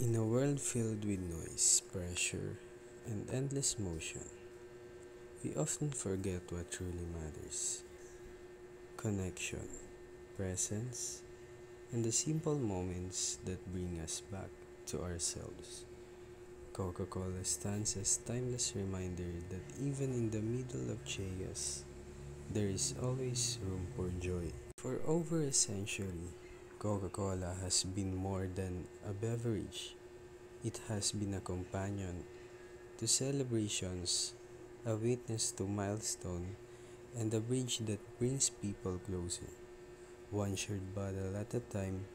In a world filled with noise, pressure, and endless motion, we often forget what truly matters: connection, presence, and the simple moments that bring us back to ourselves. Coca-Cola stands as timeless reminder that even in the middle of chaos, there is always room for joy. For over a century, Coca-Cola has been more than a beverage. It has been a companion to celebrations, a witness to milestone, and a bridge that brings people closer. One shared bottle at a time,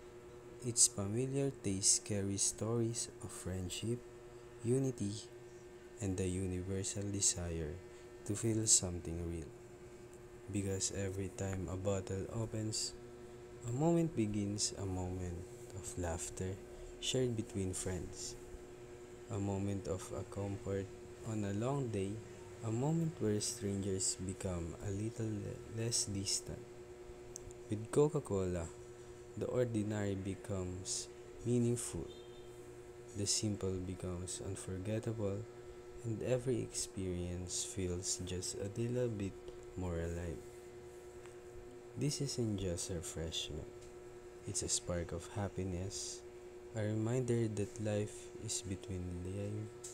its familiar taste carries stories of friendship, unity, and the universal desire to feel something real. Because every time a bottle opens, a moment begins, a moment of laughter shared between friends, a moment of a comfort on a long day, a moment where strangers become a little less distant. With Coca-Cola, the ordinary becomes meaningful, the simple becomes unforgettable, and every experience feels just a little bit more alive. This isn't just refreshment, it's a spark of happiness, a reminder that life is between life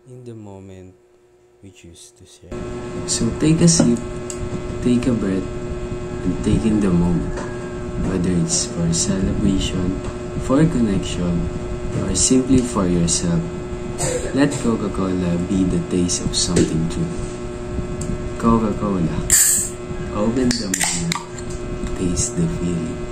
in the moment we choose to share. So take a sip, take a breath, and take in the moment, whether it's for celebration, for connection, or simply for yourself. Let Coca-Cola be the taste of something true. Coca-Cola, open the moment, taste the feeling.